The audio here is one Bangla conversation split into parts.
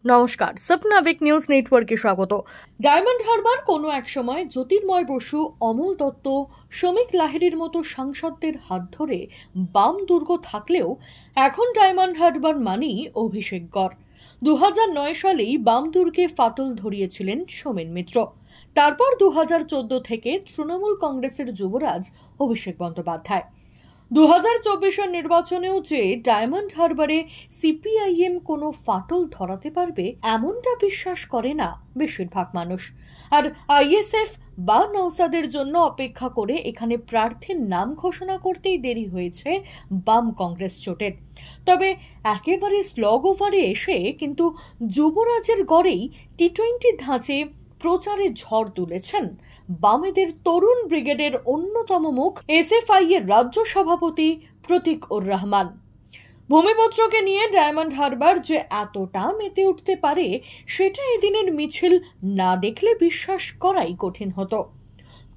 নমস্কার, স্বপ্নাবিক নিউজ নেটওয়ার্কে স্বাগত। ডায়মন্ড হারবার কোনো এক সময় জ্যোতির্ময় বসু, অমল দত্ত, শ্রমিক লাহিড়ীর মতো সাংসদদের হাত ধরে বাম দুর্গ থাকলেও এখন ডায়মন্ড হারবার মানেই অভিষেক গড়। 2009 সালেই বাম দুর্গে ফাটল ধরিয়েছিলেন সোমেন মিত্র। তারপর 2014 থেকে তৃণমূল কংগ্রেসের যুবরাজ অভিষেক বন্দ্যোপাধ্যায়। 2024 নির্বাচনেও যে ডায়মন্ড হারবারে সিপিআইএম কোনো ফাটল ধরাতে পারবে এমনটা বিশ্বাস করে না বেশিরভাগ মানুষ। আর আইএসএফ বা নওসাদের জন্য অপেক্ষা করে এখানে প্রার্থীর নাম ঘোষণা করতেই দেরি হয়েছে বাম কংগ্রেস জোটের। তবে একেবারে স্লগ ওভারে এসে কিন্তু যুবরাজের গড়েই টি-20 ধাঁচে প্রচারে ঝড় তুলেছেন বামেদের তরুণ ব্রিগেডের অন্যতম মুখ এসএফআই এর রাজ্য সভাপতি প্রতীক-উর-রহমান। ভূমিপুত্রকে নিয়ে ডায়মন্ড হারবার যে এতটা মেতে উঠতে পারে সেটা এদিনের মিছিল না দেখলে বিশ্বাস করাই কঠিন হতো।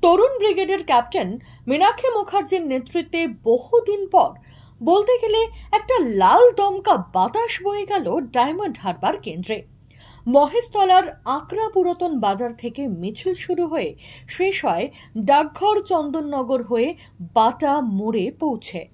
তরুণ ব্রিগেডের ক্যাপ্টেন মীনাক্ষী মুখার্জির নেতৃত্বে বহুদিন পর বলতে গেলে একটা লাল দমকা বাতাস বয়ে গেল ডায়মন্ড হারবার কেন্দ্রে। মহেশতলার আকরা পুরাতন বাজার থেকে মিছিল শুরু হয়ে শেষ হয় ডাকঘর চন্দননগর হয়ে বাটা মোড়ে পৌঁছে।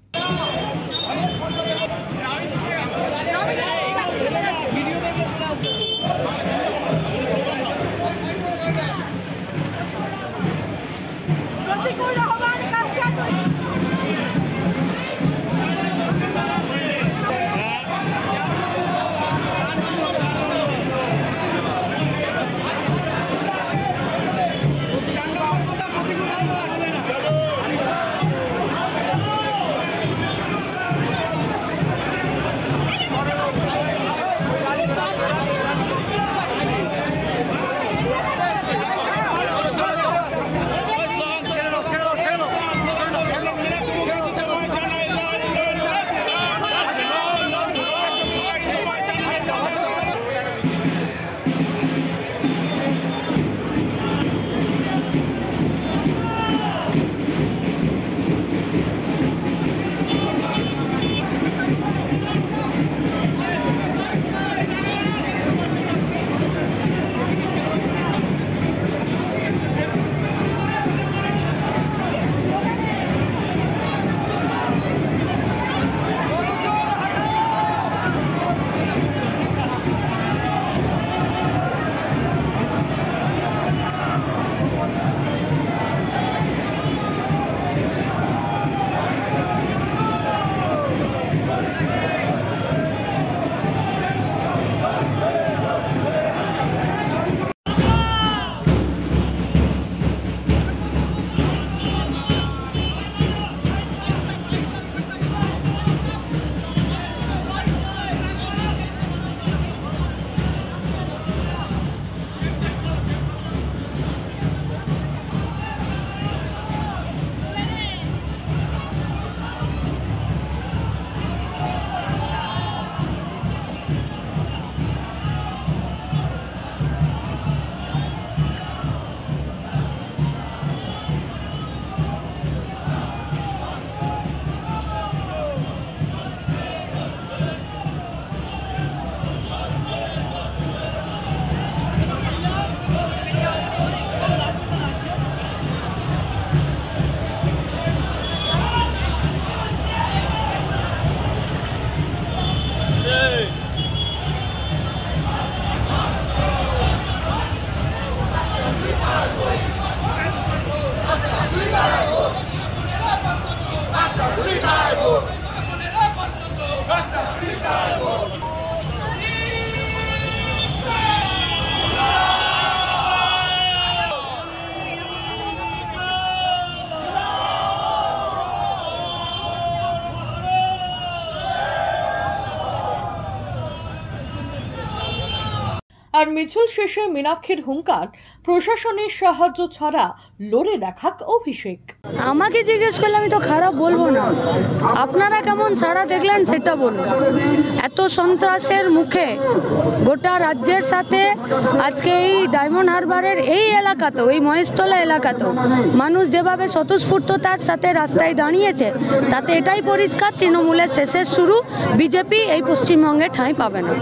আর মিছিল শেষে মীনাক্ষীর হুঙ্কার, প্রশাসনের সাহায্য ছাড়া লড়ে দেখাক অভিষেক। আমাকে জিজ্ঞেস করলে আমি তো খারাপ বলবো না, আপনারা কেমন সাড়া দেখলেন সেটা বলুন। এত সন্ত্রাসের মুখে গোটা রাজ্যের সাথে আজকে এই ডায়মন্ড হারবারের এই এলাকাতেও, এই মহেশতলা এলাকাতেও মানুষ যেভাবে স্বতঃস্ফূর্ততার সাথে রাস্তায় দাঁড়িয়েছে, তাতে এটাই পরিষ্কার তৃণমূলের শেষের শুরু, বিজেপি এই পশ্চিমবঙ্গে ঠাঁই পাবে না।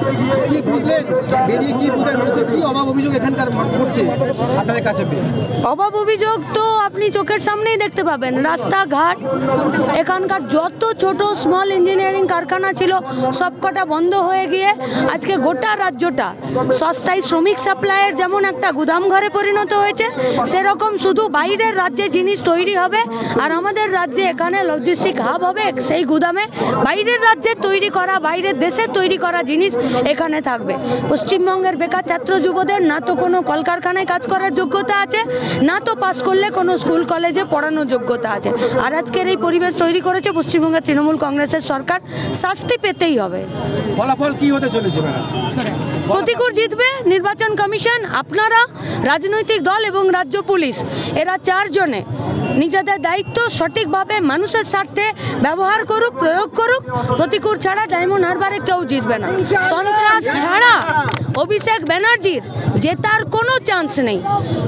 অভাব অভিযোগ তো আপনি চোখের সামনেই দেখতে পাবেন, রাস্তাঘাট, এখানকার যত ছোট স্মল ইঞ্জিনিয়ারিং কারখানা ছিল সবকটা বন্ধ হয়ে গিয়ে আজকে গোটা রাজ্যটা সস্তায় শ্রমিক সাপ্লাইয়ের যেমন একটা গুদাম ঘরে পরিণত হয়েছে, সেরকম শুধু বাইরের রাজ্যে জিনিস তৈরি হবে আর আমাদের রাজ্যে এখানে লজিস্টিক হাব হবে, সেই গুদামে বাইরের রাজ্যে তৈরি করা, বাইরের দেশে তৈরি করা জিনিস এখানে থাকবে। পশ্চিমবঙ্গের বেকার ছাত্র যুবদের না তো কোনো কলকারখানায় কাজ করার যোগ্যতা আছে, না তো পাস করলে কোনো স্কুল কলেজে পড়ানোর যোগ্যতা আছে। আর আজকের এই পরিবেশ তৈরি করেছে পশ্চিমবঙ্গের তৃণমূল কংগ্রেসের সরকার, শাস্তি পেতেই হবে। ফলাফল কি হতে চলেছে? প্রতিকূল জিতবে নির্বাচন কমিশন, আপনারা, রাজনৈতিক দল এবং রাজ্য পুলিশ, এরা চারজনে নিজেদের দায়িত্ব সঠিকভাবে মানুষের স্বার্থে ব্যবহার করুক, প্রয়োগ করুক। প্রতিকূল ছাড়া ডায়মন্ড হারবারে কেউ জিতবে না। সন্ত্রাস ছাড়া অভিষেক ব্যানার্জির জেতার কোনো চান্স নেই।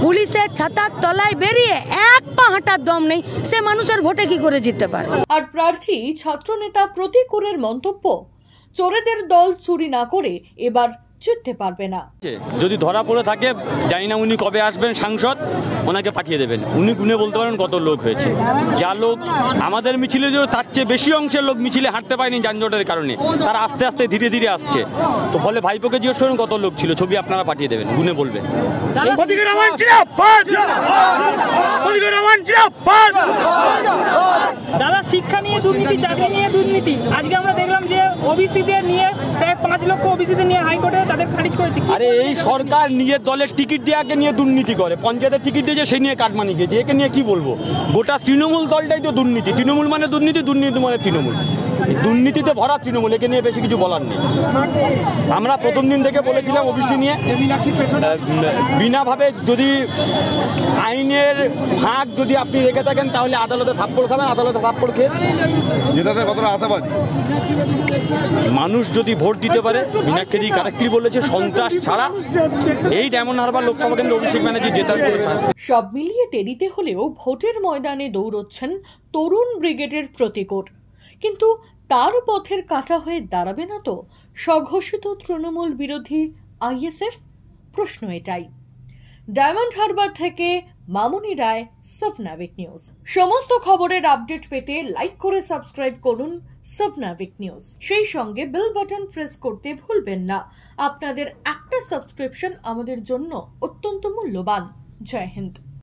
পুলিশের ছাতার তলায় বেরিয়ে এক পা হাঁটার দম নেই, সে মানুষের ভোটে কি করে জিততে পারে? আর প্রার্থী ছাত্রনেতা প্রতিকূলের মন্তব্য, চোরেদের দল চুরি না করে এবার জিততে পারবে না। যদি ধরা পড়ে থাকে, জানি না উনি কবে আসবেন সাংসদ, ওনাকে পাঠিয়ে দেবেন, উনি গুনে বলতে পারেন কত লোক হয়েছে। যা লোক আমাদের মিছিলে, তার চেয়ে বেশি অংশের লোক মিছিলে হাঁটতে পারেনি যানজটের কারণে, তারা আস্তে আস্তে ধীরে ধীরে আসছে। তো ফলে ভাইপোকে জিজ্ঞেস করেন কত লোক ছিল, ছবি আপনারা পাঠিয়ে দেবেন, গুনে বলবেন। দাদা, শিক্ষা নিয়ে দুর্নীতি, চাকরি নিয়ে দুর্নীতি, আজকে আমরা দেখলাম যে ওবিসিদের নিয়ে প্রায় 5 লক্ষ ওবিসিদের নিয়ে হাইকোর্টে তাদের খারিজ করেছে। আরে এই সরকার নিজের দলের টিকিট দেওয়াকে নিয়ে দুর্নীতি করে, পঞ্চায়েতের টিকিট দিয়েছে সেই নিয়ে কাটমানি খেয়েছে, একে নিয়ে কি বলবো? গোটা তৃণমূল দলটাই তো দুর্নীতি। তৃণমূল মানে দুর্নীতি, দুর্নীতি মানে তৃণমূল, দুর্নীতিতে ভরা তৃণমূল, একে নিয়ে বেশি কিছু বলার নেই। আমরা প্রথম দিন থেকে বলেছিলাম ওবিসি নিয়ে বিনাভাবে যদি আইনের ভাগ যদি আপনি রেখে থাকেন তাহলে আদালতে থাপ্পড় খাবেন, আদালতে থাপ্পড় খেয়েছে। যেটাতে কতটা আশাবাদী মানুষ যদি ভোট দিতে পারে, মীনাক্ষী কারেক্টলি বলেছে, সন্ত্রাস ছাড়া এই ডায়মন্ড হারবার লোকসভা কেন্দ্রে অভিষেক ব্যানার্জি জেতার কোনো চান্স। সব মিলিয়ে দেরিতে হলেও ভোটের ময়দানে দৌড়চ্ছেন তরুণ ব্রিগেডের প্রতিকূল, কিন্তু তার পথের কাঁটা হয়ে দাঁড়াবে না তো স্বঘোষিত তৃণমূল বিরোধী আইএসএফ? প্রশ্ন এটাই। ডায়মন্ড হারবার থেকে মামুনি রায়, সাবনাভিক নিউজ। সমস্ত খবরের আপডেট পেতে লাইক করে সাবস্ক্রাইব করুন সাবনাভিক নিউজ। সেই সঙ্গে বেল বাটন প্রেস করতে ভুলবেন না। আপনাদের একটা সাবস্ক্রিপশন আমাদের জন্য অত্যন্ত মূল্যবান। জয় হিন্দ।